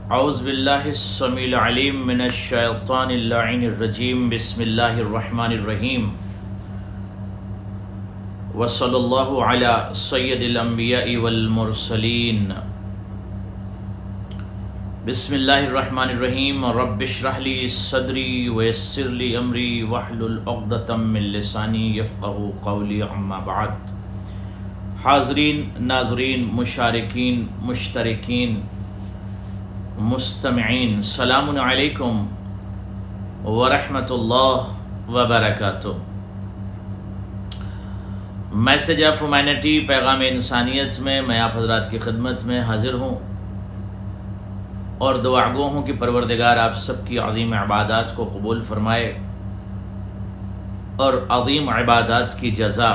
اعوذ باللہ السمیع العلیم من الشیطان اللعین الرجیم بسم اللہ الرحمن الرحیم وصلی اللہ علی سید الانبیاء والمرسلین بسم اللہ الرحمن الرحیم رب اشرح لی صدری ویسر لی امری واحلل عقدۃ من لسانی یفقہوا قولی اما بعد۔ حاضرین، ناظرین، مشارکین، مشترکین، مستمعین، السلام علیکم ورحمۃ اللہ وبرکاتہ۔ میسج آف ہیومینٹی، پیغام انسانیت میں میں آپ حضرات کی خدمت میں حاضر ہوں اور دعا گو ہوں کہ پروردگار آپ سب کی عظیم عبادات کو قبول فرمائے اور عظیم عبادات کی جزا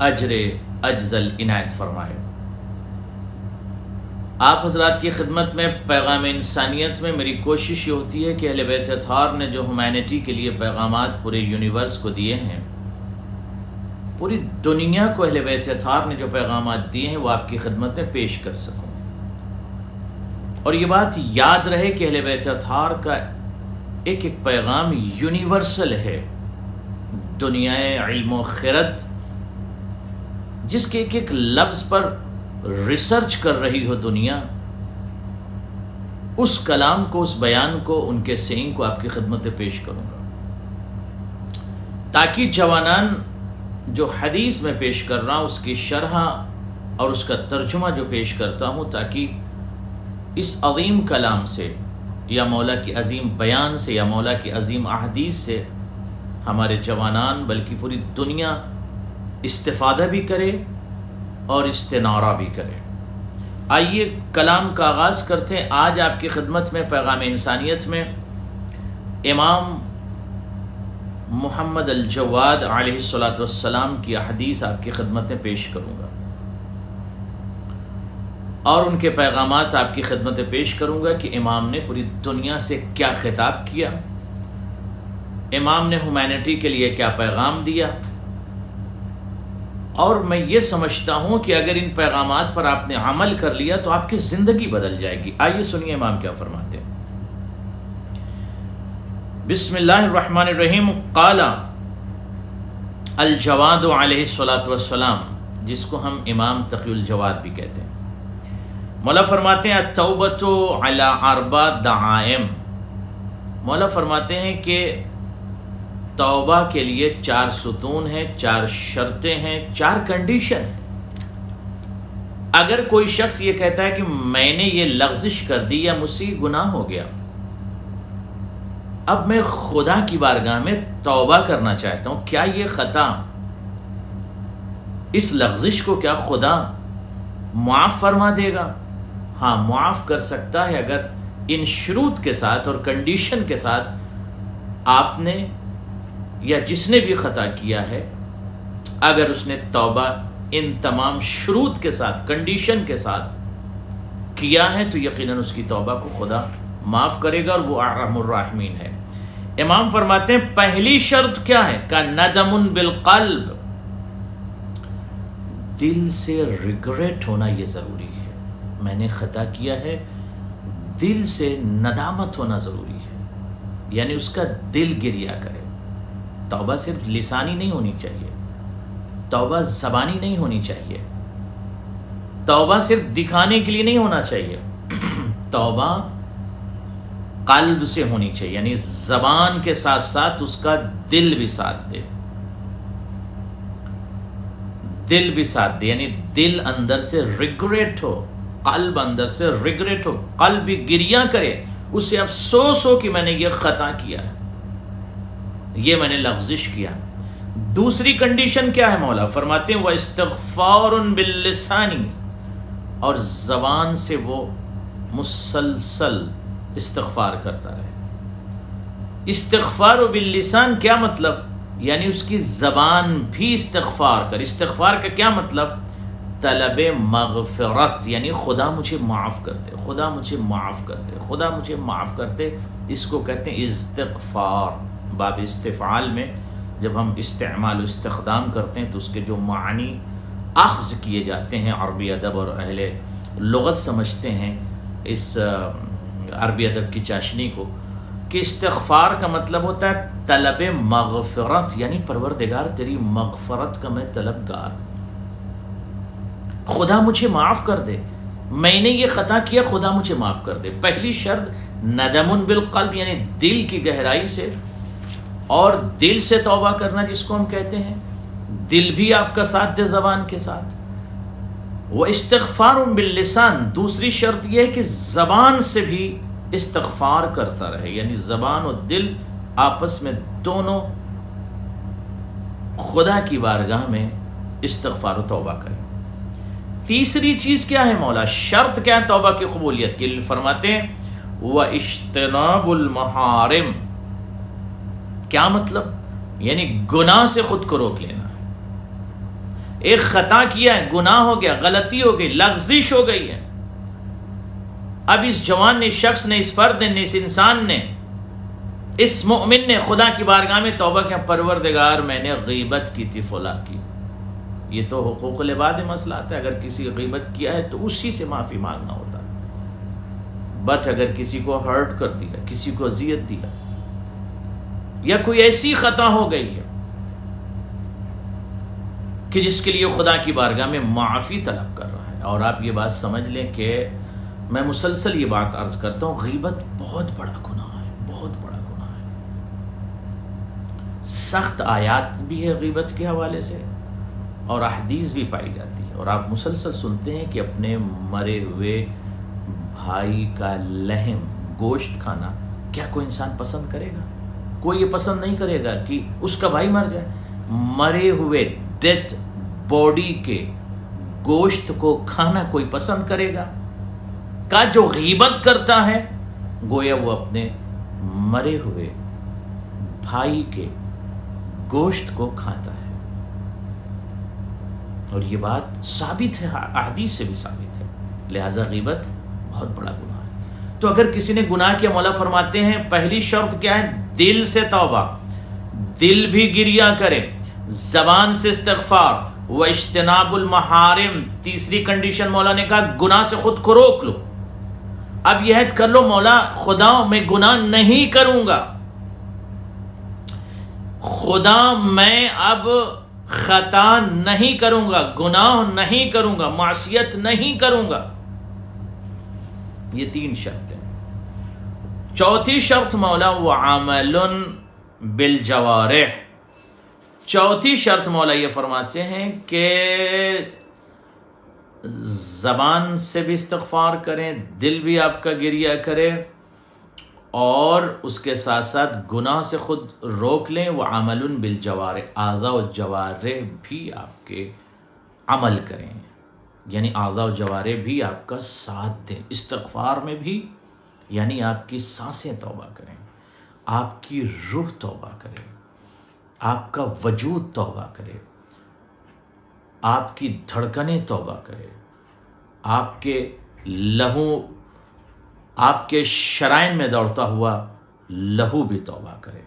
اجر اجزل عنایت فرمائے۔ آپ حضرات کی خدمت میں پیغام انسانیت میں میری کوشش یہ ہوتی ہے کہ اہل بیت اطہار نے جو ہیومینٹی کے لیے پیغامات پورے یونیورس کو دیے ہیں، پوری دنیا کو اہل بیت اطہار نے جو پیغامات دیے ہیں وہ آپ کی خدمت میں پیش کر سکوں، اور یہ بات یاد رہے کہ اہل بیت اطہار کا ایک ایک پیغام یونیورسل ہے۔ دنیا علم و خرد جس کے ایک ایک لفظ پر ریسرچ کر رہی ہو دنیا، اس کلام کو، اس بیان کو، ان کے سینگ کو آپ کی خدمت میں پیش کروں گا، تاکہ جوانان جو حدیث میں پیش کر رہا ہوں اس کی شرح اور اس کا ترجمہ جو پیش کرتا ہوں، تاکہ اس عظیم کلام سے یا مولا کی عظیم بیان سے یا مولا کی عظیم احادیث سے ہمارے جوانان بلکہ پوری دنیا استفادہ بھی کرے اور استنارہ بھی کرے۔ آئیے کلام کا آغاز کرتے ہیں۔ آج آپ کی خدمت میں پیغام انسانیت میں امام محمد الجواد علیہ الصلاۃ والسلام کی احادیث آپ کی خدمت میں پیش کروں گا اور ان کے پیغامات آپ کی خدمت میں پیش کروں گا کہ امام نے پوری دنیا سے کیا خطاب کیا، امام نے ہیومینٹی کے لیے کیا پیغام دیا، اور میں یہ سمجھتا ہوں کہ اگر ان پیغامات پر آپ نے عمل کر لیا تو آپ کی زندگی بدل جائے گی۔ آئیے سنیے امام کیا فرماتے ہیں۔ بسم اللہ الرحمن الرحیم۔ قال الجواد علیہ الصلاۃ والسلام، جس کو ہم امام تقی الجواد بھی کہتے ہیں، مولا فرماتے ہیں التوبۃ علی اربع دعائم۔ مولا فرماتے ہیں کہ توبہ کے لیے 4 ستون ہیں، 4 شرطیں ہیں، 4 کنڈیشن ہیں۔ اگر کوئی شخص یہ کہتا ہے کہ میں نے یہ لغزش کر دی یا مجھ سے گناہ ہو گیا، اب میں خدا کی بارگاہ میں توبہ کرنا چاہتا ہوں، کیا یہ خطا، اس لغزش کو کیا خدا معاف فرما دے گا؟ ہاں، معاف کر سکتا ہے، اگر ان شروط کے ساتھ اور کنڈیشن کے ساتھ آپ نے یا جس نے بھی خطا کیا ہے، اگر اس نے توبہ ان تمام شروط کے ساتھ، کنڈیشن کے ساتھ کیا ہے، تو یقیناً اس کی توبہ کو خدا معاف کرے گا، اور وہ ارحم الراحمین ہے۔ امام فرماتے ہیں پہلی شرط کیا ہے؟ کہ ندم بالقلب، دل سے ریگریٹ ہونا یہ ضروری ہے۔ میں نے خطا کیا ہے، دل سے ندامت ہونا ضروری ہے، یعنی اس کا دل گریہ کرے۔ توبہ صرف لسانی نہیں ہونی چاہیے، توبہ زبانی نہیں ہونی چاہیے، توبہ صرف دکھانے کے لیے نہیں ہونا چاہیے، توبہ قلب سے ہونی چاہیے، یعنی زبان کے ساتھ ساتھ اس کا دل بھی ساتھ دے، دل بھی ساتھ دے، یعنی دل اندر سے ریگریٹ ہو، قلب اندر سے ریگریٹ ہو، قلب بھی گریہ کرے، اسے افسوس ہو کہ میں نے یہ خطا کیا ہے، یہ میں نے لغزش کیا۔ دوسری کنڈیشن کیا ہے؟ مولا فرماتے ہیں وَإِسْتِغْفَارٌ بِاللِّسَانِ، اور زبان سے وہ مسلسل استغفار کرتا رہے۔ استغفار باللسان کیا مطلب؟ یعنی اس کی زبان بھی استغفار کر۔ استغفار کا کیا مطلب؟ طلب مغفرت، یعنی خدا مجھے معاف کر دے، خدا مجھے معاف کر دے، خدا مجھے معاف کر دے۔ اس کو کہتے ہیں استغفار۔ باب استفعال میں جب ہم استعمال و استخدام کرتے ہیں تو اس کے جو معنی اخذ کیے جاتے ہیں، عربی ادب اور اہل لغت سمجھتے ہیں اس عربی ادب کی چاشنی کو کہ استغفار کا مطلب ہوتا ہے طلب مغفرت، یعنی پروردگار تیری مغفرت کا میں طلبگار، خدا مجھے معاف کر دے، میں نے یہ خطا کیا، خدا مجھے معاف کر دے۔ پہلی شرط ندم بالقلب، یعنی دل کی گہرائی سے، اور دل سے توبہ کرنا جس کو ہم کہتے ہیں، دل بھی آپ کا ساتھ دے زبان کے ساتھ۔ وہ استغفار باللسان، دوسری شرط یہ ہے کہ زبان سے بھی استغفار کرتا رہے، یعنی زبان اور دل آپس میں دونوں خدا کی بارگاہ میں استغفار و توبہ کریں۔ تیسری چیز کیا ہے مولا، شرط کیا ہے توبہ کی قبولیت کے لیے؟ فرماتے ہیں وَاجْتِنَابُ الْمَحَارِمِ، کیا مطلب؟ یعنی گناہ سے خود کو روک لینا ہے۔ ایک خطا کیا ہے، گناہ ہو گیا، غلطی ہو گئی، لغزش ہو گئی ہے، اب اس جوان نے، اس شخص نے، اس فرد نے، اس انسان نے، اس مؤمن نے خدا کی بارگاہ میں توبہ کیا، پروردگار میں نے غیبت کی تھی، فلاں کی۔ یہ تو حقوق العباد مسئلہ آتا ہے، اگر کسی غیبت کیا ہے تو اسی سے معافی مانگنا ہوتا ہے، بٹ اگر کسی کو ہرٹ کر دیا، کسی کو اذیت دیا، یا کوئی ایسی خطا ہو گئی ہے کہ جس کے لیے خدا کی بارگاہ میں معافی طلب کر رہا ہے۔ اور آپ یہ بات سمجھ لیں کہ میں مسلسل یہ بات عرض کرتا ہوں، غیبت بہت بڑا گناہ ہے، بہت بڑا گناہ ہے۔ سخت آیات بھی ہے غیبت کے حوالے سے، اور احادیث بھی پائی جاتی ہے، اور آپ مسلسل سنتے ہیں کہ اپنے مرے ہوئے بھائی کا لحم، گوشت کھانا کیا کوئی انسان پسند کرے گا؟ کوئی یہ پسند نہیں کرے گا کہ اس کا بھائی مر جائے۔ مرے ہوئے ڈیتھ باڈی کے گوشت کو کھانا کوئی پسند کرے گا؟ کا جو غیبت کرتا ہے گویا وہ اپنے مرے ہوئے بھائی کے گوشت کو کھاتا ہے، اور یہ بات ثابت ہے، احادیث سے بھی ثابت ہے۔ لہذا غیبت بہت بڑا گناہ ہے۔ تو اگر کسی نے گناہ کیا، مولا فرماتے ہیں پہلی شرط کیا ہے؟ دل سے توبہ، دل بھی گریہ کرے، زبان سے استغفار، واجتناب المحارم، تیسری کنڈیشن مولا نے کہا گناہ سے خود کو روک لو۔ اب یہ عہد کر لو مولا خدا میں گناہ نہیں کروں گا، خدا میں اب خطا نہیں کروں گا، گناہ نہیں کروں گا، معصیت نہیں کروں گا۔ یہ تین شرطیں۔ چوتھی شرط مولا وعمل بالجوارح، چوتھی شرط مولا یہ فرماتے ہیں کہ زبان سے بھی استغفار کریں، دل بھی آپ کا گریہ کرے، اور اس کے ساتھ ساتھ گناہ سے خود روک لیں۔ وعمل بالجوارح، اعضاء و جوارح بھی آپ کے عمل کریں، یعنی اعضاء و جوارح بھی آپ کا ساتھ دیں استغفار میں بھی، یعنی آپ کی سانسیں توبہ کریں، آپ کی روح توبہ کرے، آپ کا وجود توبہ کرے، آپ کی دھڑکنیں توبہ کرے، آپ کے لہو، آپ کے شرائن میں دوڑتا ہوا لہو بھی توبہ کرے۔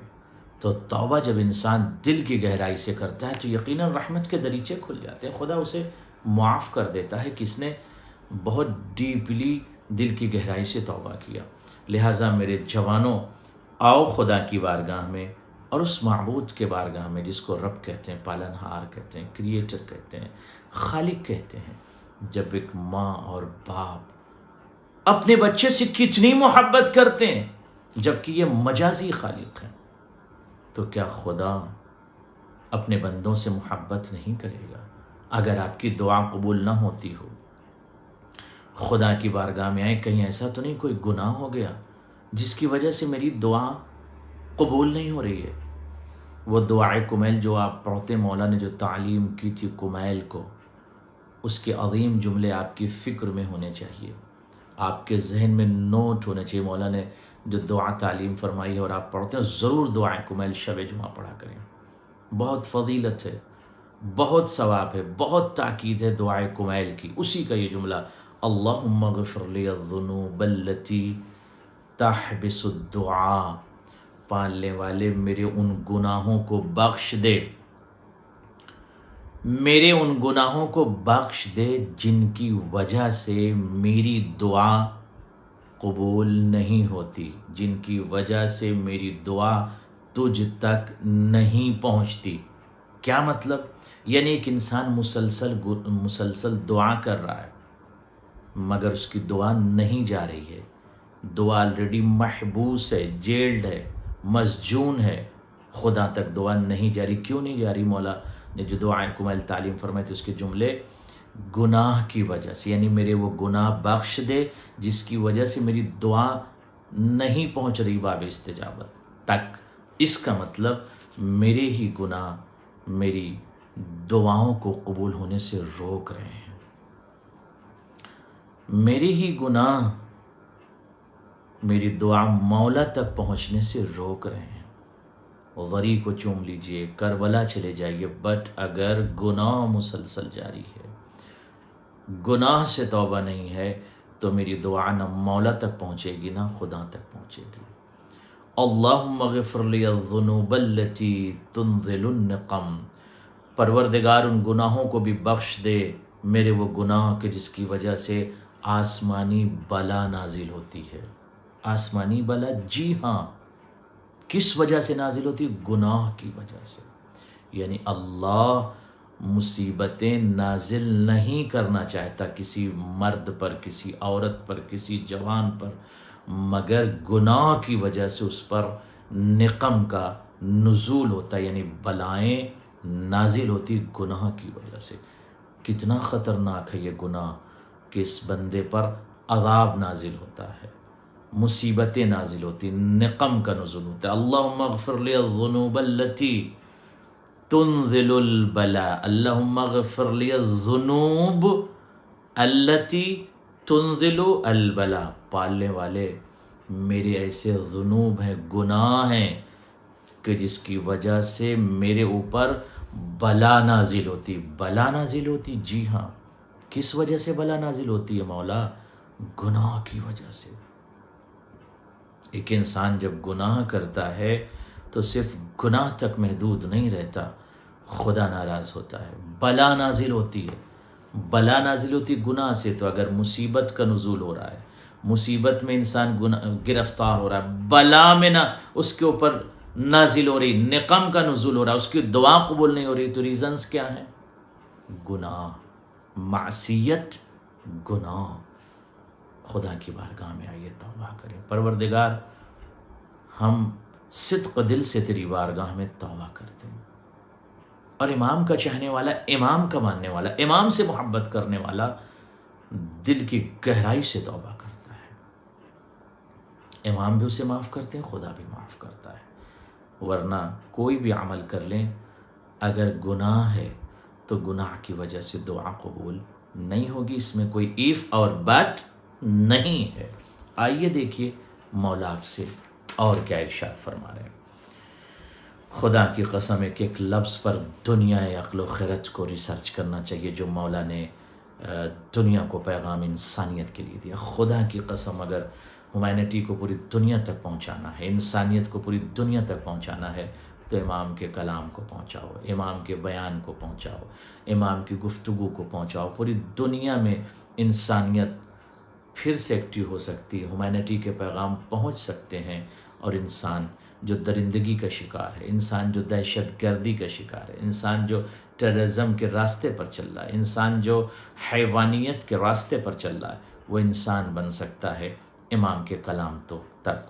تو توبہ جب انسان دل کی گہرائی سے کرتا ہے تو یقیناً رحمت کے دریچے کھل جاتے ہیں، خدا اسے معاف کر دیتا ہے کہ اس نے بہت ڈیپلی دل کی گہرائی سے توبہ کیا۔ لہٰذا میرے جوانوں، آؤ خدا کی بارگاہ میں اور اس معبود کے بارگاہ میں جس کو رب کہتے ہیں، پالنہار کہتے ہیں، کریٹر کہتے ہیں، خالق کہتے ہیں۔ جب ایک ماں اور باپ اپنے بچے سے کتنی محبت کرتے ہیں جبکہ یہ مجازی خالق ہیں، تو کیا خدا اپنے بندوں سے محبت نہیں کرے گا؟ اگر آپ کی دعا قبول نہ ہوتی ہو، خدا کی بارگاہ میں آئے، کہیں ایسا تو نہیں کوئی گناہ ہو گیا جس کی وجہ سے میری دعا قبول نہیں ہو رہی ہے؟ وہ دعائے کمیل جو آپ پڑھتے، مولا نے جو تعلیم کی تھی کمیل کو، اس کے عظیم جملے آپ کی فکر میں ہونے چاہیے، آپ کے ذہن میں نوٹ ہونے چاہیے۔ مولا نے جو دعا تعلیم فرمائی ہے اور آپ پڑھتے ہیں، ضرور دعائے کمیل شب جمعہ پڑھا کریں، بہت فضیلت ہے، بہت ثواب ہے، بہت تاکید ہے دعائے کمیل کی۔ اسی کا یہ جملہ، اللہم اغفر لی الذنوب التی تحبس الدعاء، پالنے والے میرے ان گناہوں کو بخش دے، میرے ان گناہوں کو بخش دے جن کی وجہ سے میری دعا قبول نہیں ہوتی، جن کی وجہ سے میری دعا تجھ تک نہیں پہنچتی۔ کیا مطلب؟ یعنی ایک انسان مسلسل دعا کر رہا ہے مگر اس کی دعا نہیں جا رہی ہے، دعا آلریڈی محبوس ہے، جیلڈ ہے، مسجون ہے، خدا تک دعا نہیں جاری۔ کیوں نہیں جاری؟ مولا نے جو دعائیں کمال تعلیم فرمائی تھی اس کے جملے گناہ کی وجہ سے، یعنی میرے وہ گناہ بخش دے جس کی وجہ سے میری دعا نہیں پہنچ رہی باب استجابت تک۔ اس کا مطلب میرے ہی گناہ میری دعاؤں کو قبول ہونے سے روک رہے ہیں، میرے ہی گناہ میری دعا مولا تک پہنچنے سے روک رہے ہیں۔ غری کو چوم لیجئے، کربلا چلے جائیے، بٹ اگر گناہ مسلسل جاری ہے، گناہ سے توبہ نہیں ہے، تو میری دعا نہ مولا تک پہنچے گی نہ خدا تک پہنچے گی۔ اللہم اغفر لی الذنوب التي تنزل النقم، پروردگار ان گناہوں کو بھی بخش دے، میرے وہ گناہ کے جس کی وجہ سے آسمانی بلا نازل ہوتی ہے۔ آسمانی بلا، جی ہاں، کس وجہ سے نازل ہوتی؟ گناہ کی وجہ سے۔ یعنی اللہ مصیبتیں نازل نہیں کرنا چاہتا کسی مرد پر، کسی عورت پر، کسی جوان پر، مگر گناہ کی وجہ سے اس پر نقم کا نزول ہوتا ہے، یعنی بلائیں نازل ہوتی گناہ کی وجہ سے۔ کتنا خطرناک ہے یہ گناہ کہ اس بندے پر عذاب نازل ہوتا ہے، مصیبتیں نازل ہوتی، نقم کا نزول ہوتا ہے۔ اللہم اغفر لی الذنوب التي تنزل البلاء، اللہم اغفر لی الذنوب التي تنزل البلاء، پالنے والے میرے ایسے ذنوب ہیں، گناہ ہیں کہ جس کی وجہ سے میرے اوپر بلا نازل ہوتی۔ بلا نازل ہوتی، جی ہاں، کس وجہ سے بلا نازل ہوتی ہے مولا؟ گناہ کی وجہ سے۔ ایک انسان جب گناہ کرتا ہے تو صرف گناہ تک محدود نہیں رہتا، خدا ناراض ہوتا ہے، بلا نازل ہوتی ہے۔ بلا نازل ہوتی گناہ سے، تو اگر مصیبت کا نزول ہو رہا ہے، مصیبت میں انسان گرفتار ہو رہا ہے، بلا میں نہ اس کے اوپر نازل ہو رہی، نقم کا نزول ہو رہا ہے، اس کی دعا قبول نہیں ہو رہی، تو ریزنز کیا ہیں؟ گناہ، معصیت، گناہ۔ خدا کی بارگاہ میں آئیے، توبہ کریں۔ پروردگار، ہم صدق دل سے تیری بارگاہ میں توبہ کرتے ہیں، اور امام کا چاہنے والا، امام کا ماننے والا، امام سے محبت کرنے والا دل کی گہرائی سے توبہ کرتا ہے۔ امام بھی اسے معاف کرتے ہیں، خدا بھی معاف کرتا ہے۔ ورنہ کوئی بھی عمل کر لیں، اگر گناہ ہے تو گناہ کی وجہ سے دعا قبول نہیں ہوگی، اس میں کوئی ایف اور بٹ نہیں ہے۔ آئیے دیکھیے مولا آپ سے اور کیا ارشاد فرما رہے ہیں۔ خدا کی قسم ایک ایک لفظ پر دنیا عقل و خرد کو ریسرچ کرنا چاہیے جو مولا نے دنیا کو پیغام انسانیت کے لیے دیا۔ خدا کی قسم، اگر ہیومینٹی کو پوری دنیا تک پہنچانا ہے، انسانیت کو پوری دنیا تک پہنچانا ہے، تو امام کے کلام کو پہنچاؤ، امام کے بیان کو پہنچاؤ، امام کی گفتگو کو پہنچاؤ۔ پوری دنیا میں انسانیت پھر سے ایکٹیو ہو سکتی ہے، ہیومینٹی کے پیغام پہنچ سکتے ہیں، اور انسان جو درندگی کا شکار ہے، انسان جو دہشت گردی کا شکار ہے، انسان جو ٹیررزم کے راستے پر چل رہا ہے، انسان جو حیوانیت کے راستے پر چل رہا ہے، وہ انسان بن سکتا ہے۔ امام کے کلام کو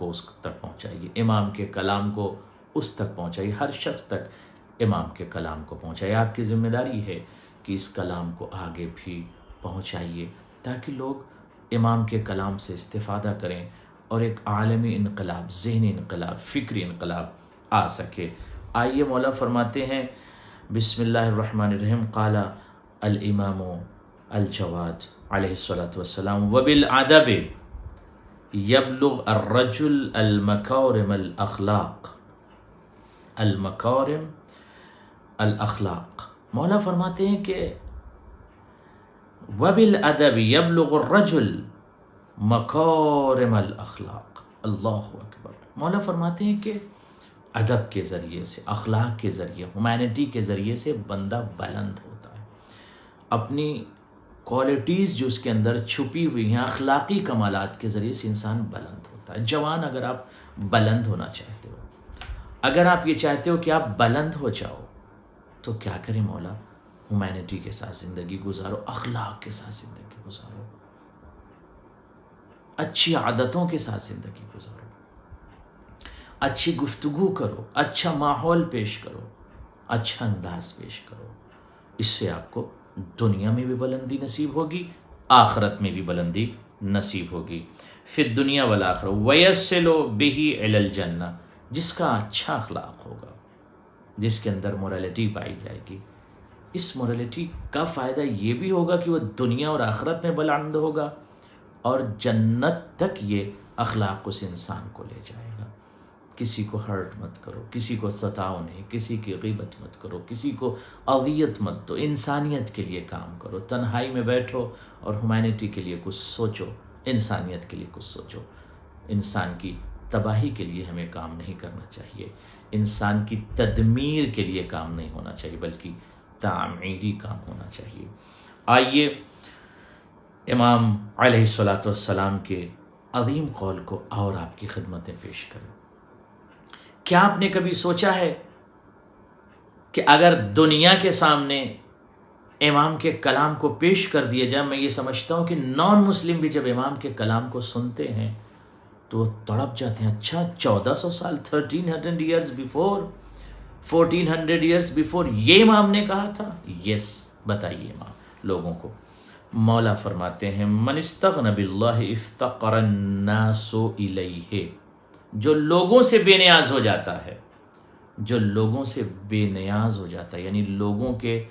اس تک پہنچائیے، امام کے کلام کو اس تک پہنچائیے، ہر شخص تک امام کے کلام کو پہنچائیے۔ آپ کی ذمہ داری ہے کہ اس کلام کو آگے بھی پہنچائیے، تاکہ لوگ امام کے کلام سے استفادہ کریں اور ایک عالمی انقلاب، ذہنی انقلاب، فکری انقلاب آ سکے۔ آئیے مولا فرماتے ہیں، بسم اللہ الرحمن الرحیم، قال الامام الجواد علیہ الصلاۃ والسلام، وبالادب یبلغ الرجل المکارم الاخلاق، المکارم الاخلاق۔ مولا فرماتے ہیں کہ وبالادب یبلغ الرجل مکارم الاخلاق، اللہ اکبر۔ مولا فرماتے ہیں کہ ادب کے ذریعے سے، اخلاق کے ذریعے، ہیومینٹی کے ذریعے سے بندہ بلند ہوتا ہے، اپنی کوالٹیز جو اس کے اندر چھپی ہوئی ہیں اخلاقی کمالات کے ذریعے سے انسان بلند ہوتا ہے۔ جوان، اگر آپ بلند ہونا چاہتے ہو، اگر آپ یہ چاہتے ہو کہ آپ بلند ہو جاؤ، تو کیا کریں مولا؟ ہیومینٹی کے ساتھ زندگی گزارو، اخلاق کے ساتھ زندگی گزارو، اچھی عادتوں کے ساتھ زندگی گزارو، اچھی گفتگو کرو، اچھا ماحول پیش کرو، اچھا انداز پیش کرو۔ اس سے آپ کو دنیا میں بھی بلندی نصیب ہوگی، آخرت میں بھی بلندی نصیب ہوگی۔ فی الدنیا والآخرہ وَيَصِلُ بِهِ إِلَى الْجَنَّةِ، جس کا اچھا اخلاق ہوگا، جس کے اندر مورالٹی پائی جائے گی، اس مورالٹی کا فائدہ یہ بھی ہوگا کہ وہ دنیا اور آخرت میں بلند ہوگا، اور جنت تک یہ اخلاق اس انسان کو لے جائے گا۔ کسی کو ہرٹ مت کرو، کسی کو ستاؤ نہیں، کسی کی غیبت مت کرو، کسی کو اذیت مت دو، انسانیت کے لیے کام کرو، تنہائی میں بیٹھو اور ہیومینٹی کے لیے کچھ سوچو، انسانیت کے لیے کچھ سوچو۔ انسان کی تباہی کے لیے ہمیں کام نہیں کرنا چاہیے، انسان کی تدمیر کے لیے کام نہیں ہونا چاہیے، بلکہ تعمیری کام ہونا چاہیے۔ آئیے امام علیہ السلام کے عظیم قول کو اور آپ کی خدمت میں پیش کریں۔ کیا آپ نے کبھی سوچا ہے کہ اگر دنیا کے سامنے امام کے کلام کو پیش کر دیا جائے، میں یہ سمجھتا ہوں کہ نان مسلم بھی جب امام کے کلام کو سنتے ہیں تو وہ تڑپ جاتے ہیں۔ اچھا 1400 سال 1300 ایئرز بیفور 1400 ایئرز بیفور یہ امام نے کہا تھا؟ یس، بتائیے امام لوگوں کو۔ مولا فرماتے ہیں من استغنى باللہ افتقر الناس الیہ، جو لوگوں سے بے نیاز ہو جاتا ہے، جو لوگوں سے بے نیاز ہو جاتا ہے، یعنی لوگوں کے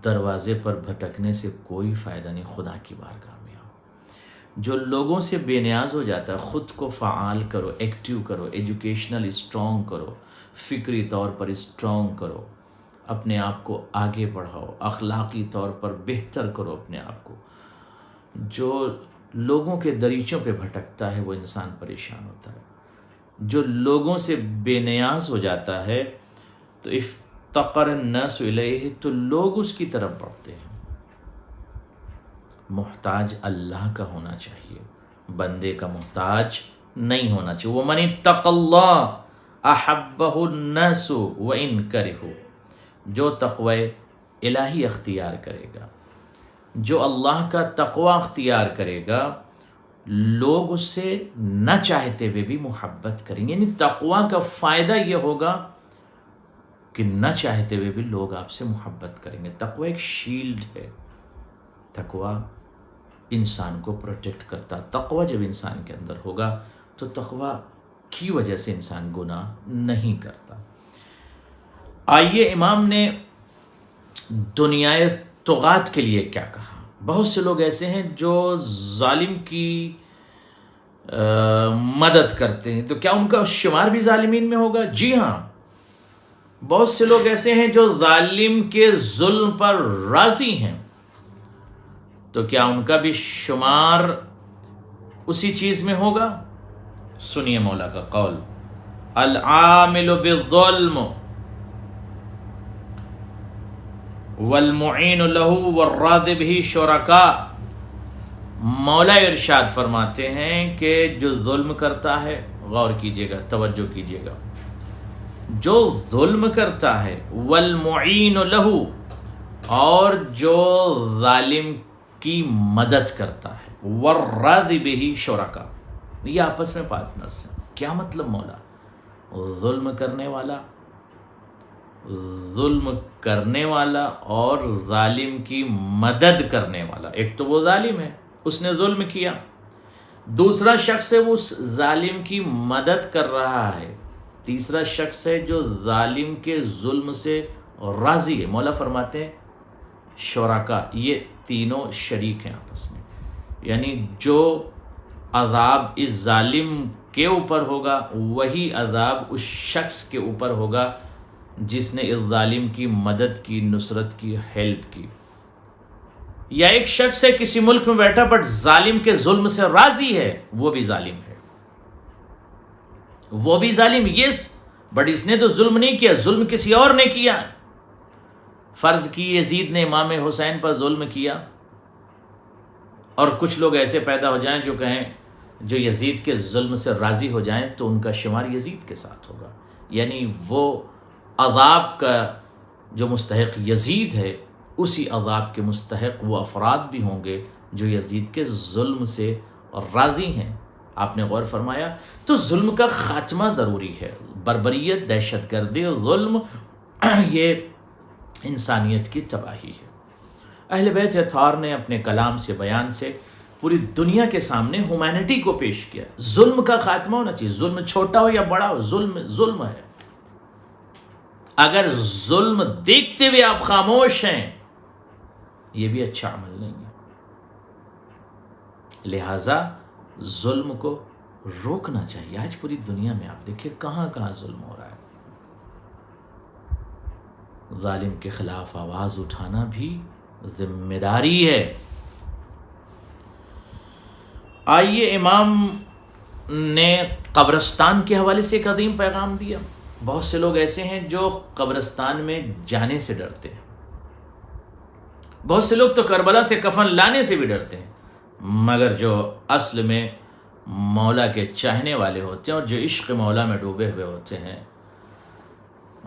دروازے پر بھٹکنے سے کوئی فائدہ نہیں، خدا کی بارگاہ میں آؤ۔ جو لوگوں سے بے نیاز ہو جاتا ہے، خود کو فعال کرو، ایکٹیو کرو، ایجوکیشنل اسٹرانگ کرو، فکری طور پر اسٹرانگ کرو، اپنے آپ کو آگے بڑھاؤ، اخلاقی طور پر بہتر کرو اپنے آپ کو۔ جو لوگوں کے دریچوں پہ بھٹکتا ہے وہ انسان پریشان ہوتا ہے۔ جو لوگوں سے بے نیاز ہو جاتا ہے تو افتقر الناس الیہ، تو لوگ اس کی طرف بڑھتے ہیں۔ محتاج اللہ کا ہونا چاہیے، بندے کا محتاج نہیں ہونا چاہیے۔ وَمَنِ اتَّقَ اللَّهَ أَحَبَّهُ النَّاسُ وَإِن كَرِهُ، جو تقوی الہی اختیار کرے گا، جو اللہ کا تقوی اختیار کرے گا، لوگ اس سے نہ چاہتے ہوئے بھی محبت کریں گے۔ یعنی تقوی کا فائدہ یہ ہوگا کہ نہ چاہتے ہوئے بھی لوگ آپ سے محبت کریں گے۔ تقوی ایک شیلڈ ہے، تقوی انسان کو پروٹیکٹ کرتا۔ تقوی جب انسان کے اندر ہوگا تو تقوی کی وجہ سے انسان گناہ نہیں کرتا۔ آئیے امام نے دنیا طغات کے لیے کیا کہا۔ بہت سے لوگ ایسے ہیں جو ظالم کی مدد کرتے ہیں، تو کیا ان کا شمار بھی ظالمین میں ہوگا؟ جی ہاں، بہت سے لوگ ایسے ہیں جو ظالم کے ظلم پر راضی ہیں، تو کیا ان کا بھی شمار اسی چیز میں ہوگا؟ سنیے مولا کا قول، العامل بالظلم والمعین له والراض به شرکاء۔ مولا ارشاد فرماتے ہیں کہ جو ظلم کرتا ہے، غور کیجیے گا، توجہ کیجیے گا، جو ظلم کرتا ہے، والمعین له، اور جو ظالم کی مدد کرتا ہے، والراض به شرکاء، یہ آپس میں پارٹنرز ہیں۔ کیا مطلب مولا؟ ظلم کرنے والا اور ظالم کی مدد کرنے والا، ایک تو وہ ظالم ہے، اس نے ظلم کیا، دوسرا شخص ہے وہ اس ظالم کی مدد کر رہا ہے، تیسرا شخص ہے جو ظالم کے ظلم سے راضی ہے۔ مولا فرماتے ہیں شرکا، یہ تینوں شریک ہیں آپس میں، یعنی جو عذاب اس ظالم کے اوپر ہوگا وہی عذاب اس شخص کے اوپر ہوگا جس نے اس ظالم کی مدد کی، نصرت کی، ہیلپ کی۔ یا ایک شخص ہے کسی ملک میں بیٹھا بٹ ظالم کے ظلم سے راضی ہے، وہ بھی ظالم ہے، وہ بھی ظالم، یس، بٹ اس نے تو ظلم نہیں کیا، ظلم کسی اور نے کیا۔ فرض کی یزید نے امام حسین پر ظلم کیا، اور کچھ لوگ ایسے پیدا ہو جائیں جو کہیں جو یزید کے ظلم سے راضی ہو جائیں تو ان کا شمار یزید کے ساتھ ہوگا، یعنی وہ عذاب کا جو مستحق یزید ہے اسی عذاب کے مستحق وہ افراد بھی ہوں گے جو یزید کے ظلم سے راضی ہیں۔ آپ نے غور فرمایا؟ تو ظلم کا خاتمہ ضروری ہے۔ بربریت، دہشت گردی اور ظلم یہ انسانیت کی تباہی ہے۔ اہل بیت اطہار نے اپنے کلام سے، بیان سے پوری دنیا کے سامنے ہیومینٹی کو پیش کیا۔ ظلم کا خاتمہ ہونا چاہیے، ظلم چھوٹا ہو یا بڑا ہو، ظلم ہے۔ اگر ظلم دیکھتے ہوئے آپ خاموش ہیں یہ بھی اچھا عمل نہیں ہے۔ لہذا ظلم کو روکنا چاہیے۔ آج پوری دنیا میں آپ دیکھیں کہاں کہاں ظلم ہو رہا ہے۔ ظالم کے خلاف آواز اٹھانا بھی ذمہ داری ہے۔ آئیے، امام نے قبرستان کے حوالے سے ایک عظیم پیغام دیا۔ بہت سے لوگ ایسے ہیں جو قبرستان میں جانے سے ڈرتے ہیں، بہت سے لوگ تو کربلا سے کفن لانے سے بھی ڈرتے ہیں، مگر جو اصل میں مولا کے چاہنے والے ہوتے ہیں اور جو عشق مولا میں ڈوبے ہوئے ہوتے ہیں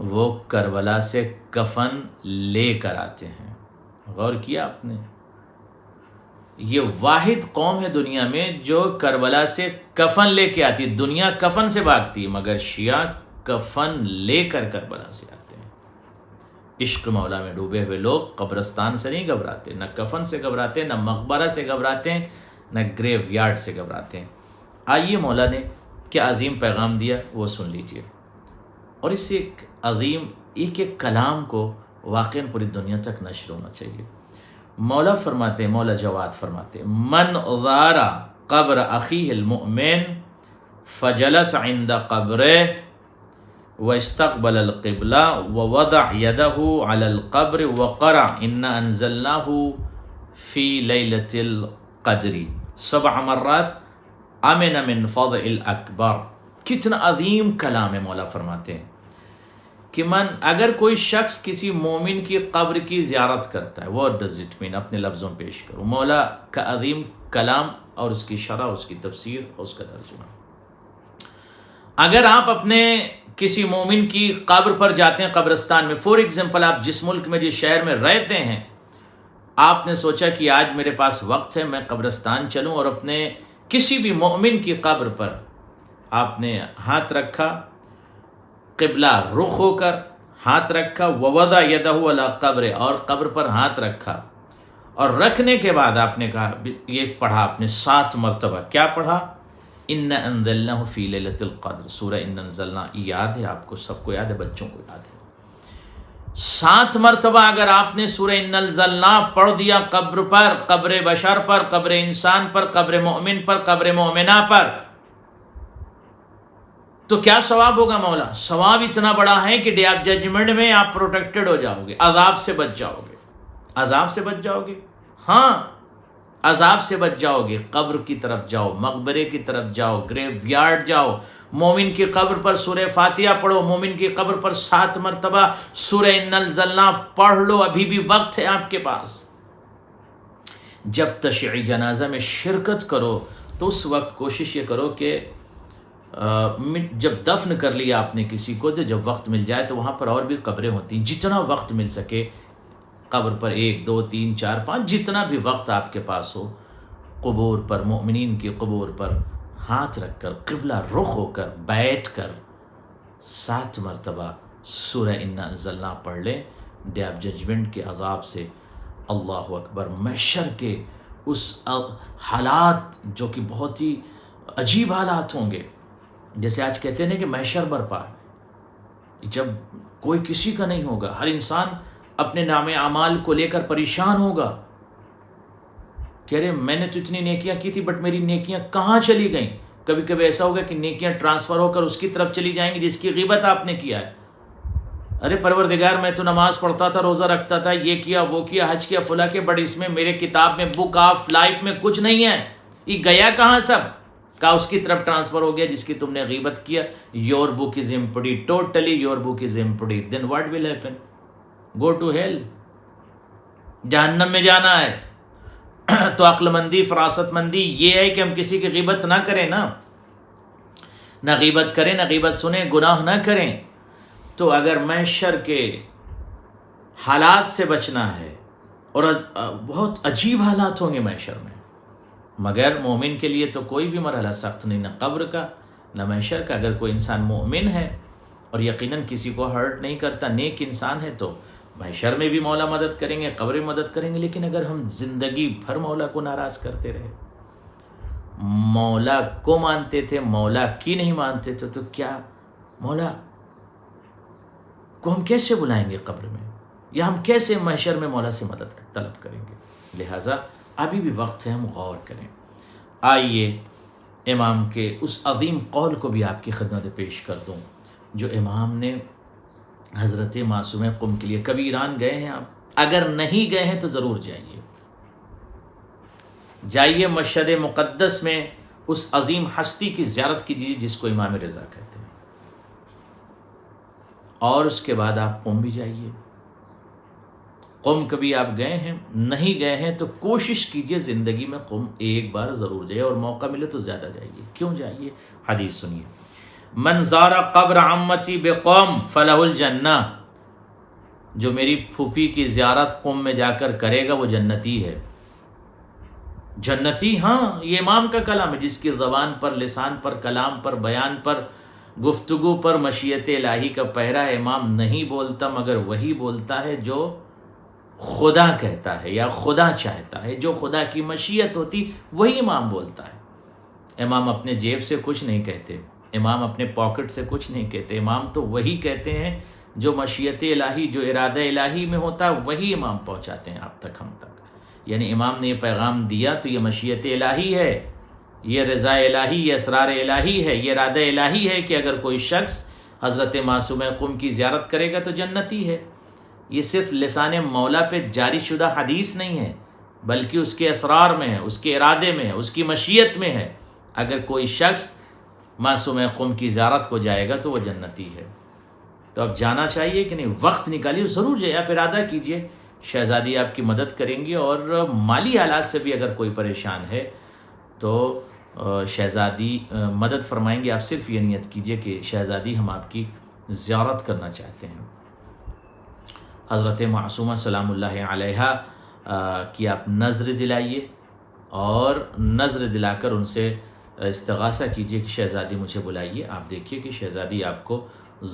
وہ کربلا سے کفن لے کر آتے ہیں۔ غور کیا آپ نے؟ یہ واحد قوم ہے دنیا میں جو کربلا سے کفن لے کے آتی ہے۔ دنیا کفن سے بھاگتی ہے مگر شیعہ کفن لے کر کربلا سے آتے ہیں۔ عشق مولا میں ڈوبے ہوئے لوگ قبرستان سے نہیں گھبراتے، نہ کفن سے گھبراتے، نہ مقبرہ سے گھبراتے ہیں، نہ گریو یارڈ سے گھبراتے ہیں۔ آئیے مولا نے کیا عظیم پیغام دیا وہ سن لیجئے، اور اس سے ایک عظیم ایک کلام کو واقعاً پوری دنیا تک نشر ہونا چاہیے۔ مولا فرماتے ہیں، مولا جواد فرماتے ہیں، من زار قبر اخیہ المؤمن فجلس عند قبرہ واستقبل القبلہ ووضع یدہ علی القبر وقرأ انا انزلناہ فی لیلۃ القدر 7 مرات امن من فضع الاکبر۔ کتنا عظیم کلام ہے۔ مولا فرماتے ہیں کہ اگر کوئی شخص کسی مومن کی قبر کی زیارت کرتا ہے، what does it mean؟ اپنے لفظوں پیش کروں۔ مولا کا عظیم کلام اور اس کی شرح، اس کی تفسیر، اس کا ترجمہ۔ اگر آپ اپنے کسی مومن کی قبر پر جاتے ہیں قبرستان میں، فور ایگزامپل آپ جس ملک میں جس شہر میں رہتے ہیں، آپ نے سوچا کہ آج میرے پاس وقت ہے میں قبرستان چلوں اور اپنے کسی بھی مومن کی قبر پر آپ نے ہاتھ رکھا، قبلہ رخ ہو کر ہاتھ رکھا، ووضع یدہ علی قبر، اور قبر پر ہاتھ رکھا، اور رکھنے کے بعد آپ نے کہا، یہ پڑھا آپ نے 7 مرتبہ۔ کیا پڑھا؟ انا انزلناہ فی لیلۃ القدر، سورہ انا انزلناہ یاد ہے آپ کو، سب کو یاد ہے، بچوں کو یاد ہے۔ 7 مرتبہ اگر آپ نے سورہ انا انزلناہ پڑھ دیا قبر پر، قبر بشر پر، قبر انسان پر، قبر مومن پر، قبر مومنہ پر، تو کیا ثواب ہوگا؟ مولا ثواب اتنا بڑا ہے کہ ڈے آف ججمنٹ میں آپ پروٹیکٹڈ ہو جاؤ گے، عذاب سے بچ جاؤ گے۔ عذاب سے بچ جاؤ گے؟ ہاں، عذاب سے بچ جاؤ گے۔ قبر کی طرف جاؤ، مقبرے کی طرف جاؤ، گریو یارڈ جاؤ، مومن کی قبر پر سورہ فاتحہ پڑھو، مومن کی قبر پر 7 مرتبہ سورہ انا انزلناہ پڑھ لو، ابھی بھی وقت ہے آپ کے پاس۔ جب تشییع جنازہ میں شرکت کرو تو اس وقت کوشش یہ کرو کہ جب دفن کر لیا آپ نے کسی کو، تو جب وقت مل جائے تو وہاں پر اور بھی قبریں ہوتی ہیں، جتنا وقت مل سکے قبر پر 1 2 3 4 5 جتنا بھی وقت آپ کے پاس ہو، قبور پر، مومنین کی قبور پر ہاتھ رکھ کر، قبلہ رخ ہو کر، بیٹھ کر 7 مرتبہ سورہ انا انزلناہ پڑھ لیں۔ ڈے آف ججمنٹ کے عذاب سے، اللہ اکبر، محشر کے اس حالات جو کہ بہت ہی عجیب حالات ہوں گے، جیسے آج کہتے ہیں کہ محشر برپا ہے، جب کوئی کسی کا نہیں ہوگا، ہر انسان اپنے نام اعمال کو لے کر پریشان ہوگا، کہہ رہے میں نے تو اتنی نیکیاں کی تھی بٹ میری نیکیاں کہاں چلی گئیں۔ کبھی کبھی ایسا ہوگا کہ نیکیاں ٹرانسفر ہو کر اس کی طرف چلی جائیں گی جس کی غیبت آپ نے کیا ہے۔ ارے پروردگار میں تو نماز پڑھتا تھا، روزہ رکھتا تھا، یہ کیا وہ کیا، حج کیا فلاں کے، بٹ اس میں میرے کتاب میں بک آف لائف میں کچھ نہیں ہے، یہ گیا کہاں سب؟ کہا اس کی طرف ٹرانسفر ہو گیا جس کی تم نے غیبت کیا۔ Your book is empty, totally your book is empty, then what will happen? Go to hell, جہنم میں جانا ہے۔ تو عقل مندی، فراست مندی یہ ہے کہ ہم کسی کی غیبت نہ کریں، نہ غیبت کریں، نہ غیبت سنیں، گناہ نہ کریں۔ تو اگر محشر کے حالات سے بچنا ہے، اور بہت عجیب حالات ہوں گے محشر میں، مگر مومن کے لیے تو کوئی بھی مرحلہ سخت نہیں، نہ قبر کا نہ محشر کا۔ اگر کوئی انسان مومن ہے اور یقیناً کسی کو ہرٹ نہیں کرتا، نیک انسان ہے، تو محشر میں بھی مولا مدد کریں گے، قبر میں مدد کریں گے۔ لیکن اگر ہم زندگی بھر مولا کو ناراض کرتے رہے، مولا کو مانتے تھے، مولا کی نہیں مانتے تھے، تو کیا مولا کو ہم کیسے بلائیں گے قبر میں، یا ہم کیسے محشر میں مولا سے مدد طلب کریں گے؟ لہٰذا ابھی بھی وقت ہے، ہم غور کریں۔ آئیے امام کے اس عظیم قول کو بھی آپ کی خدمت پیش کر دوں، جو امام نے حضرت معصوم قم کے لیے۔ کبھی ایران گئے ہیں آپ؟ اگر نہیں گئے ہیں تو ضرور جائیے مشہد مقدس میں اس عظیم ہستی کی زیارت کیجیے جس کو امام رضا کہتے ہیں، اور اس کے بعد آپ قم بھی جائیے۔ قم کبھی آپ گئے ہیں؟ نہیں گئے ہیں تو کوشش کیجئے زندگی میں قم ایک بار ضرور جائیے، اور موقع ملے تو زیادہ جائیے۔ کیوں جائیے؟ حدیث سنیے، من زار قبر عمتی بقوم فلہ الجنہ، جو میری پھوپھی کی زیارت قم میں جا کر کرے گا وہ جنتی ہے۔ جنتی، ہاں، یہ امام کا کلام ہے، جس کی زبان پر، لسان پر، کلام پر، بیان پر، گفتگو پر مشیت الہی کا پہرا ہے۔ امام نہیں بولتا مگر وہی بولتا ہے جو خدا کہتا ہے یا خدا چاہتا ہے، جو خدا کی مشیت ہوتی وہی امام بولتا ہے۔ امام اپنے جیب سے کچھ نہیں کہتے، امام اپنے پاکٹ سے کچھ نہیں کہتے، امام تو وہی کہتے ہیں جو مشیت الہی، جو ارادہ الہی میں ہوتا ہے وہی امام پہنچاتے ہیں آپ تک، ہم تک۔ یعنی امام نے یہ پیغام دیا تو یہ مشیت الہی ہے، یہ رضا الہی، یہ اسرار الہی ہے، یہ ارادہ الہی ہے کہ اگر کوئی شخص حضرت معصوم قم کی زیارت کرے گا تو جنتی ہے۔ یہ صرف لسان مولا پہ جاری شدہ حدیث نہیں ہے، بلکہ اس کے اسرار میں ہے، اس کے ارادے میں ہے، اس کی مشیت میں ہے۔ اگر کوئی شخص معصوم قم کی زیارت کو جائے گا تو وہ جنتی ہے۔ تو اب جانا چاہیے کہ نہیں؟ وقت نکالیے، ضرور جائے، آپ ارادہ کیجئے، شہزادی آپ کی مدد کریں گی، اور مالی حالات سے بھی اگر کوئی پریشان ہے تو شہزادی مدد فرمائیں گے۔ آپ صرف یہ نیت کیجئے کہ شہزادی ہم آپ کی زیارت کرنا چاہتے ہیں۔ حضرت معصومہ سلام اللہ علیہا کی آپ نظر دلائیے، اور نظر دلا کر ان سے استغاثہ کیجئے کہ شہزادی مجھے بلائیے۔ آپ دیکھیے کہ شہزادی آپ کو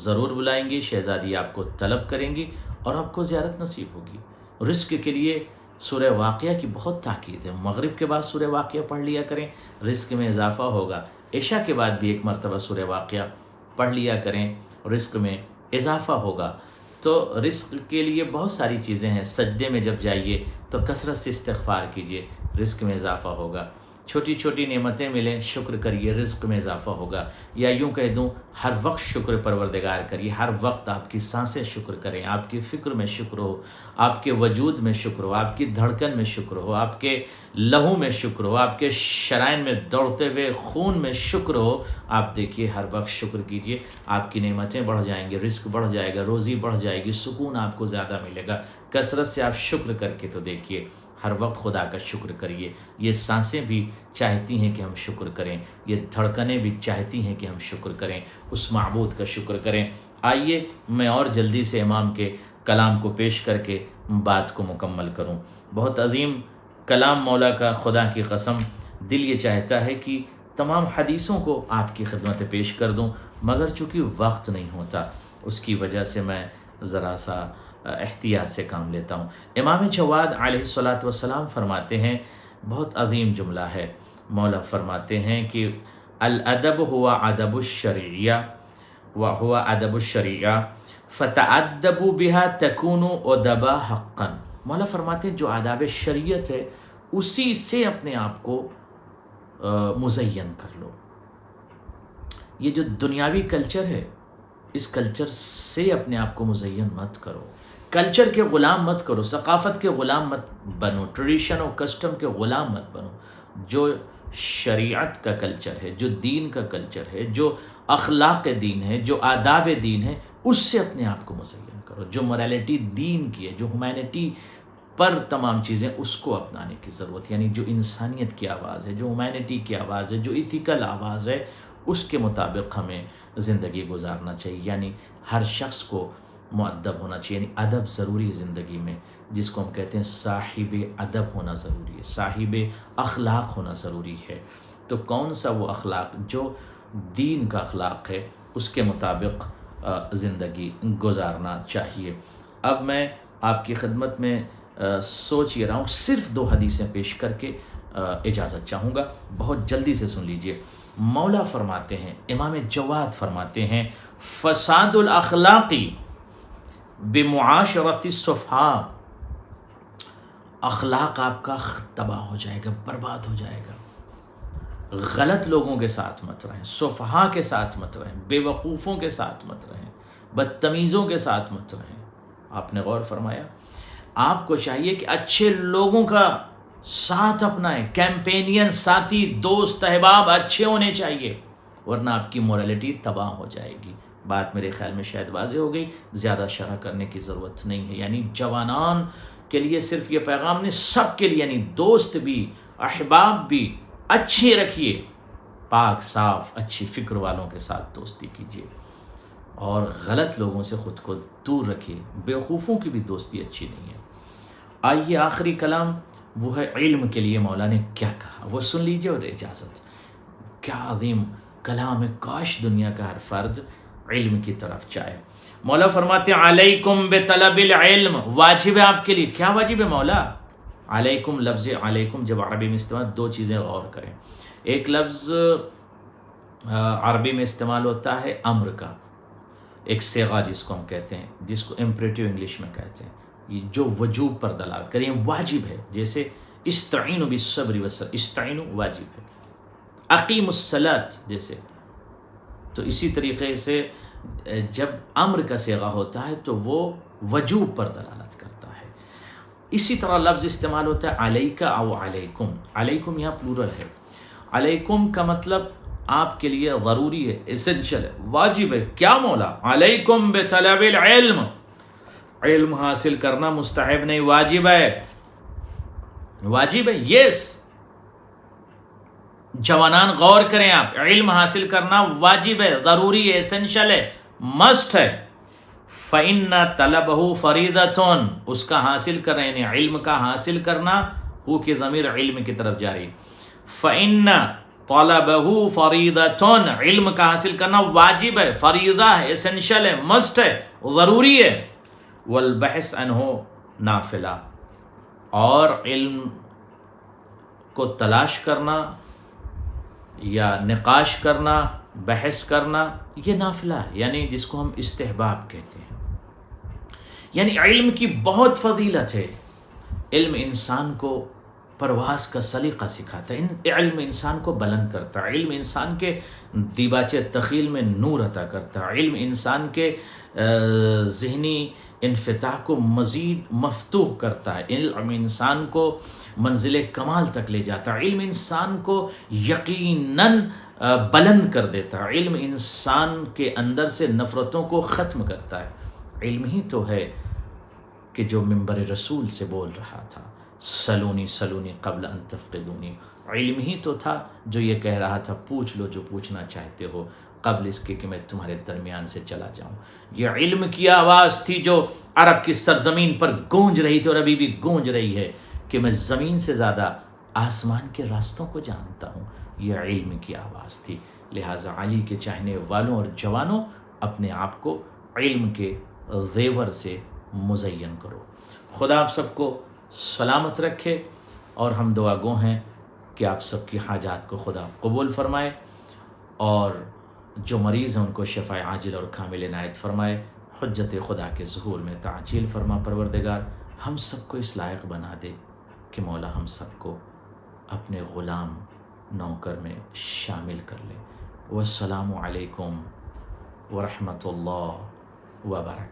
ضرور بلائیں گی، شہزادی آپ کو طلب کریں گی اور آپ کو زیارت نصیب ہوگی۔ رزق کے لیے سورہ واقعہ کی بہت تاکید ہے، مغرب کے بعد سورہ واقعہ پڑھ لیا کریں، رزق میں اضافہ ہوگا۔ عشاء کے بعد بھی ایک مرتبہ سورہ واقعہ پڑھ لیا کریں، رزق میں اضافہ ہوگا۔ تو رزق کے لیے بہت ساری چیزیں ہیں۔ سجدے میں جب جائیے تو کثرت سے استغفار کیجیے، رزق میں اضافہ ہوگا۔ چھوٹی چھوٹی نعمتیں ملیں، شکر کریے، رزق میں اضافہ ہوگا۔ یا یوں کہہ دوں، ہر وقت شکر پروردگار کریے، ہر وقت آپ کی سانسیں شکر کریں، آپ کی فکر میں شکر ہو، آپ کے وجود میں شکر ہو، آپ کی دھڑکن میں شکر ہو، آپ کے لہو میں شکر ہو، آپ کے شرائن میں دوڑتے ہوئے خون میں شکر ہو۔ آپ دیکھیے ہر وقت شکر کیجیے، آپ کی نعمتیں بڑھ جائیں گی، رزق بڑھ جائے گا، روزی بڑھ جائے گی، سکون آپ کو زیادہ ملے گا۔ کثرت سے آپ شکر کر کے تو دیکھیے، ہر وقت خدا کا شکر کریے۔ یہ سانسیں بھی چاہتی ہیں کہ ہم شکر کریں، یہ دھڑکنیں بھی چاہتی ہیں کہ ہم شکر کریں، اس معبود کا شکر کریں۔ آئیے میں اور جلدی سے امام کے کلام کو پیش کر کے بات کو مکمل کروں۔ بہت عظیم کلام مولا کا، خدا کی قسم دل یہ چاہتا ہے کہ تمام حدیثوں کو آپ کی خدمت پیش کر دوں، مگر چونکہ وقت نہیں ہوتا، اس کی وجہ سے میں ذرا سا احتیاط سے کام لیتا ہوں۔ امام جواد علیہ الصلاۃ والسلام فرماتے ہیں، بہت عظیم جملہ ہے، مولا فرماتے ہیں کہ الادب ہوا ادب الشریعہ وہوا ادب الشریعہ فتعدبوا بها تکونوا ادبا حقا۔ مولا فرماتے ہیں جو آداب شریعت ہے اسی سے اپنے آپ کو مزین کر لو۔ یہ جو دنیاوی کلچر ہے، اس کلچر سے اپنے آپ کو مزین مت کرو، کلچر کے غلام مت کرو، ثقافت کے غلام مت بنو، ٹریڈیشن اور کسٹم کے غلام مت بنو۔ جو شریعت کا کلچر ہے، جو دین کا کلچر ہے، جو اخلاق دین ہے، جو آداب دین ہے، اس سے اپنے آپ کو مزین کرو۔ جو موریلٹی دین کی ہے، جو ہیومینٹی پر تمام چیزیں اس کو اپنانے کی ضرورت، یعنی جو انسانیت کی آواز ہے، جو ہیومینٹی کی آواز ہے، جو ایتھیکل آواز ہے، اس کے مطابق ہمیں زندگی گزارنا چاہیے. یعنی ہر شخص کو مؤدب ہونا چاہیے، یعنی ادب ضروری ہے زندگی میں، جس کو ہم کہتے ہیں صاحب ادب ہونا ضروری ہے، صاحب اخلاق ہونا ضروری ہے. تو کون سا وہ اخلاق جو دین کا اخلاق ہے، اس کے مطابق زندگی گزارنا چاہیے. اب میں آپ کی خدمت میں سوچ یہ رہا ہوں، صرف 2 حدیثیں پیش کر کے اجازت چاہوں گا، بہت جلدی سے سن لیجئے. مولا فرماتے ہیں، امام جواد فرماتے ہیں، فساد الاخلاقی بمعاشرت الصفحاء، اخلاق آپ کا تباہ ہو جائے گا، برباد ہو جائے گا. غلط لوگوں کے ساتھ مت رہیں، صفحاء کے ساتھ مت رہیں، بے وقوفوں کے ساتھ مت رہیں، بدتمیزوں کے ساتھ مت رہیں. آپ نے غور فرمایا، آپ کو چاہیے کہ اچھے لوگوں کا ساتھ اپنائیں، کیمپینین، ساتھی، دوست، احباب اچھے ہونے چاہیے، ورنہ آپ کی مورالٹی تباہ ہو جائے گی. بات میرے خیال میں شاید واضح ہو گئی، زیادہ شرح کرنے کی ضرورت نہیں ہے. یعنی جوانان کے لیے صرف یہ پیغام نہیں، سب کے لیے، یعنی دوست بھی، احباب بھی اچھے رکھیے، پاک صاف اچھی فکر والوں کے ساتھ دوستی کیجیے، اور غلط لوگوں سے خود کو دور رکھیے. بیوقوفوں کی بھی دوستی اچھی نہیں ہے. آئیے آخری کلام وہ ہے علم کے لیے مولا نے کیا کہا، وہ سن لیجیے اور اجازت. کیا عظیم کلام ہے، کاش دنیا کا ہر فرد علم کی طرف جائے. مولا فرماتے ہیں علیکم بطلب العلم، واجب ہے آپ کے لیے. کیا واجب ہے مولا؟ علیکم، لفظ علیکم جب عربی میں استعمال، 2 چیزیں غور کریں. ایک لفظ عربی میں استعمال ہوتا ہے امر کا، ایک صیغہ جس کو ہم کہتے ہیں، جس کو امپریٹیو انگلش میں کہتے ہیں، یہ جو وجوب پر دلالت کریں، واجب ہے. جیسے استعینوا بالصبر والصلاۃ، استعینوا واجب ہے. اقیموا الصلاۃ جیسے. تو اسی طریقے سے جب امر کا صیغہ ہوتا ہے تو وہ وجوب پر دلالت کرتا ہے. اسی طرح لفظ استعمال ہوتا ہے علیک او علیکم. علیکم یہاں پلورل ہے. علیکم کا مطلب آپ کے لیے ضروری ہے، ایسنشل ہے، واجب ہے. کیا مولا؟ علیکم بطلب العلم، علم حاصل کرنا مستحب نہیں، واجب ہے. واجب ہے، یس. جوانان غور کریں، آپ علم حاصل کرنا واجب ہے، ضروری ہے، ایسنشل ہے، مسٹ ہے. فَإِنَّ طَلَبَهُ فَرِيضَةٌ، اس کا حاصل کرنا، یعنی علم کا حاصل کرنا، ہو کی ضمیر علم کی طرف جاری. فَإِنَّ طَلَبَهُ فَرِيضَةٌ، علم کا حاصل کرنا واجب ہے، فریضہ ہے، ایسنشل ہے، مسٹ ہے، ضروری ہے. والبحث عنہ نافلہ، اور علم کو تلاش کرنا یا نقاش کرنا، بحث کرنا، یہ نافلہ ہے، یعنی جس کو ہم استحباب کہتے ہیں. یعنی علم کی بہت فضیلت ہے. علم انسان کو پرواز کا سلیقہ سکھاتا ہے، علم انسان کو بلند کرتا ہے، علم انسان کے دیباچے تخیل میں نور عطا کرتا ہے، علم انسان کے ذہنی انفتاح کو مزید مفتوح کرتا ہے، علم انسان کو منزل کمال تک لے جاتا ہے، علم انسان کو یقیناً بلند کر دیتا ہے، علم انسان کے اندر سے نفرتوں کو ختم کرتا ہے. علم ہی تو ہے کہ جو منبر رسول سے بول رہا تھا، سلونی سلونی قبل ان تفقدونی. علم ہی تو تھا جو یہ کہہ رہا تھا، پوچھ لو جو پوچھنا چاہتے ہو قبل اس کے کہ میں تمہارے درمیان سے چلا جاؤں. یہ علم کی آواز تھی جو عرب کی سرزمین پر گونج رہی تھی، اور ابھی بھی گونج رہی ہے کہ میں زمین سے زیادہ آسمان کے راستوں کو جانتا ہوں. یہ علم کی آواز تھی. لہٰذا علی کے چاہنے والوں اور جوانوں، اپنے آپ کو علم کے زیور سے مزین کرو. خدا آپ سب کو سلامت رکھے، اور ہم دعا گو ہیں کہ آپ سب کی حاجات کو خدا قبول فرمائے، اور جو مریض ہیں ان کو شفاء عاجل اور کامل عنایت فرمائے. حجت خدا کے ظہور میں تعجیل فرما. پروردگار ہم سب کو اس لائق بنا دے کہ مولا ہم سب کو اپنے غلام نوکر میں شامل کر لے. والسلام علیکم ورحمۃ اللہ وبرکاتہ.